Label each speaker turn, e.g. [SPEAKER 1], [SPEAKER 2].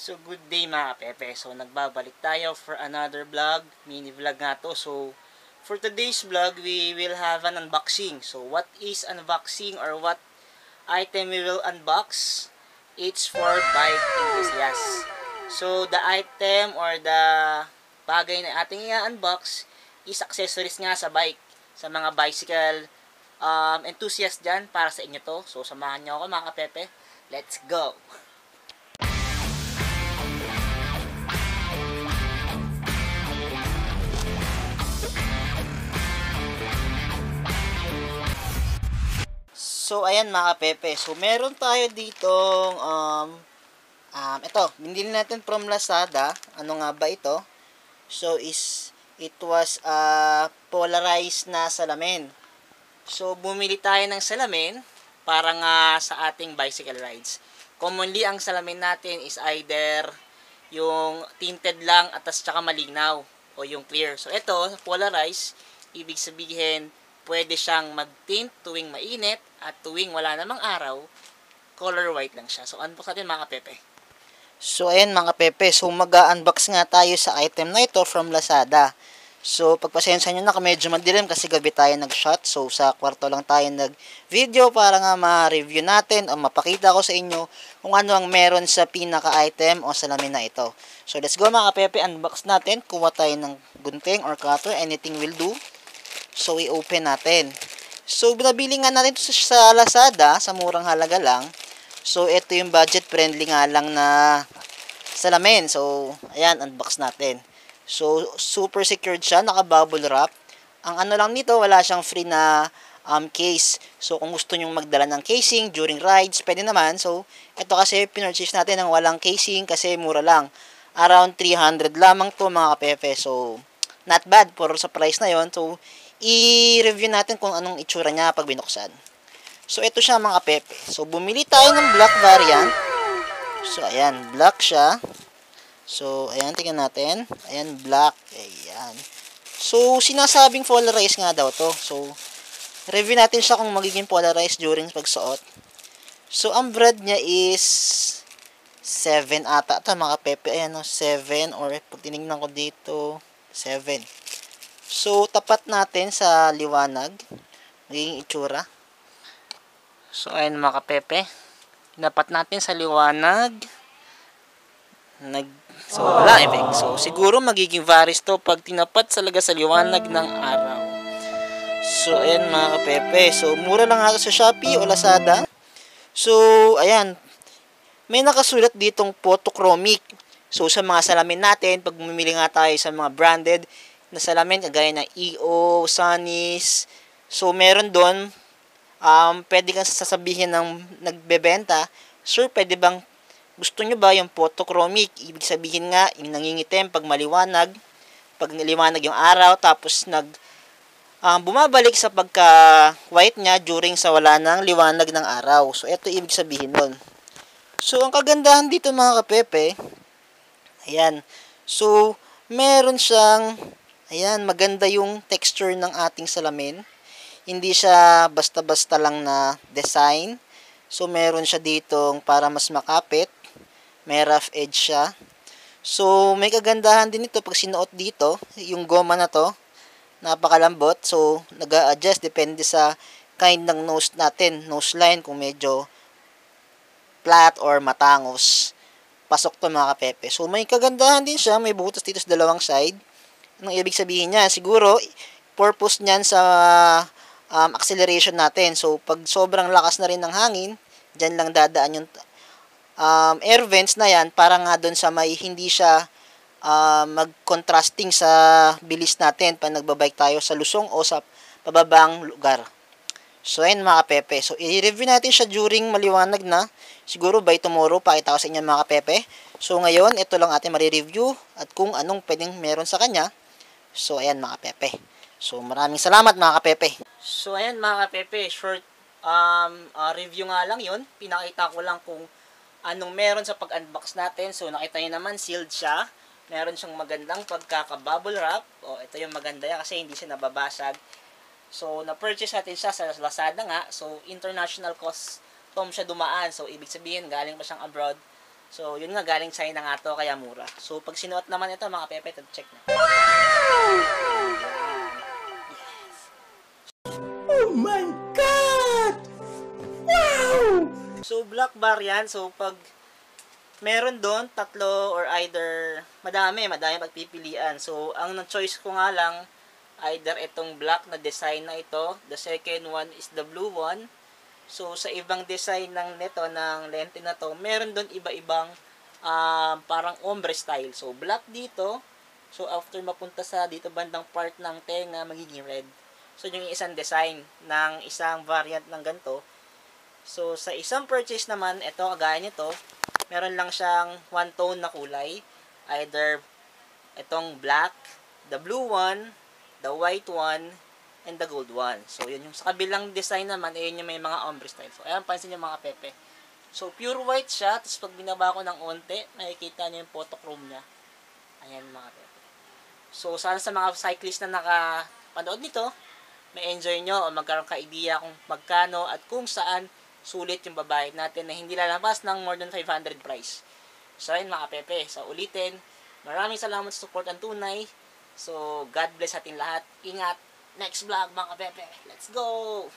[SPEAKER 1] So good day mga Pepe. So nagbabalik tayo for another vlog, mini vlog nga to. So for today's vlog, we will have an unboxing. So what is unboxing or what item we will unbox? It's for bike enthusiasts. So the item or the bagay na ating i-unbox is accessories nga sa bike. Sa mga bicycle enthusiast dyan, para sa inyo to. So samahan nyo ako mga Pepe. Let's go! So, ayan mga Pepe. So, meron tayo ditong, ito, binili natin from Lazada. Ano nga ba ito? So, it was polarized na salamin. So, bumili tayo ng salamin para nga sa ating bicycle rides. Commonly, ang salamin natin is either yung tinted lang at tsaka malinaw o yung clear. So, ito, polarized, ibig sabihin, pwede siyang mag-tint tuwing mainit at tuwing wala namang araw, color white lang siya. So, unbox natin mga Pepe. So, ayan mga Pepe. So, mag-unbox nga tayo sa item na ito from Lazada. So, pagpasensya nyo na medyo madilim kasi gabi tayo nag-shot. So, sa kwarto lang tayo nag-video para nga ma-review natin o mapakita ko sa inyo kung ano ang meron sa pinaka-item o salamin na ito. So, let's go mga Pepe. Unbox natin. Kuha tayo ng gunting or cutter. Anything will do. So, i-open natin. So, binabili nga natin ito sa Lazada, sa murang halaga lang. So, ito yung budget-friendly nga lang na salamin. So, ayan, unbox natin. So, super secured siya, naka-bubble wrap. Ang ano lang nito, wala siyang free na case. So, kung gusto nyong magdala ng casing during rides, pwede naman. So, ito kasi, pinurchase natin ng walang casing kasi mura lang. Around 300 lamang to mga kapepe. So, not bad for sa price na yon. So, i-review natin kung anong itsura niya pag binuksan. So, ito siya mga pepe. So, bumili tayo ng black variant. So, ayan, black siya. So, ayan, tingnan natin. Ayan, black. Ayan. So, sinasabing polarized nga daw to. So, review natin siya kung magiging polarized during pagsuot. So, ang brand niya is 7 ata. Ito mga pepe. Ayan, 7 or pag tinignan ko dito, 7. So, tapat natin sa liwanag. Magiging itsura. So, ayan mga kapepe. Tapat natin sa liwanag. So, wala effect. So, siguro magiging varies to pag tinapat talaga sa liwanag ng araw. So, ayan mga kapepe. So, mura lang nga sa Shopee o Lazada. So, ayan. May nakasulat ditong photochromic. So, sa mga salamin natin, pag bumili nga tayo sa mga branded na salamin, kagaya ng EO, Sunny's. So, meron doon, pwede kang sasabihin ng nagbebenta, sir, pwede bang, gusto nyo ba yung photochromic? Ibig sabihin nga, yung nangingitim pag maliwanag, pag liwanag yung araw, tapos bumabalik sa pagka-white niya during sa wala ng liwanag ng araw. So, ito ibig sabihin nun. So, ang kagandahan dito mga kapepe, ayan. So, meron siyang, ayan, maganda yung texture ng ating salamin. Hindi siya basta-basta lang na design. So, meron siya ditong para mas makapit. May rough edge siya. So, may kagandahan din ito pag sinuot dito. Yung goma na to, napakalambot. So, nag-a-adjust depende sa kind ng nose natin. Nose line kung medyo flat or matangos. Pasok to mga kapepe. So, may kagandahan din siya. May butas dito sa dalawang side. Anong ibig sabihin niya? Siguro, purpose niyan sa acceleration natin. So, pag sobrang lakas na rin ng hangin, dyan lang dadaan yung air vents na yan para nga doon sa may hindi siya mag-contrasting sa bilis natin pag nagbabike tayo sa lusong o sa pababang lugar. So, ayun mga pepe. So, i-review natin siya during maliwanag na. Siguro by tomorrow, pakita ko sa inyo mga pepe. So, ngayon, ito lang ating marireview at kung anong pwedeng meron sa kanya. So, ayan mga pepe. So, maraming salamat mga kapepe. So, ayan mga kapepe. Short review nga lang yun. Pinakita ko lang kung anong meron sa pag-unbox natin. So, nakita nyo naman, sealed siya. Meron siyang magandang pagkaka-bubble wrap. O, ito yung maganda yan kasi hindi siya nababasag. So, na-purchase natin siya sa Lazada nga. So, international custom siya dumaan. So, ibig sabihin, galing pa siyang abroad. So, yun nga, galing China nga to, kaya mura. So, pag sinuot naman ito, mga pepe, check na.
[SPEAKER 2] Oh my God! Wow!
[SPEAKER 1] So, black bar yan. So, pag meron doon, tatlo or either, madami pagpipilian. So, ang choice ko nga lang, either itong black na design na ito. The second one is the blue one. So, sa ibang design ng nito, ng lente na to, meron doon iba-ibang parang ombre style. So, black dito. So, after mapunta sa dito bandang part ng tenga, magiging red. So, yung isang design ng isang variant ng ganito. So, sa isang purchase naman, ito, kagaya nito, meron lang siyang one tone na kulay. Either itong black, the blue one, the white one, and the gold one. So, yun yung sa kabilang design naman, ayun yung may mga ombre style. So, ayan, pansin nyo mga pepe. So, pure white siya. Tapos, pag binaba ko ng onte, makikita nyo yung photochrome niya. Ayan mga pepe. So, sana sa mga cyclist na nakapanood nito, may enjoy nyo o magkaroon ka idea kung magkano at kung saan sulit yung babayad natin na hindi lalabas ng more than 500 price. So, ayun mga pepe. So, ulitin. Maraming salamat sa support ang tunay. So, God bless ating lahat. Ingat. Next vlog mga pepe. Let's go!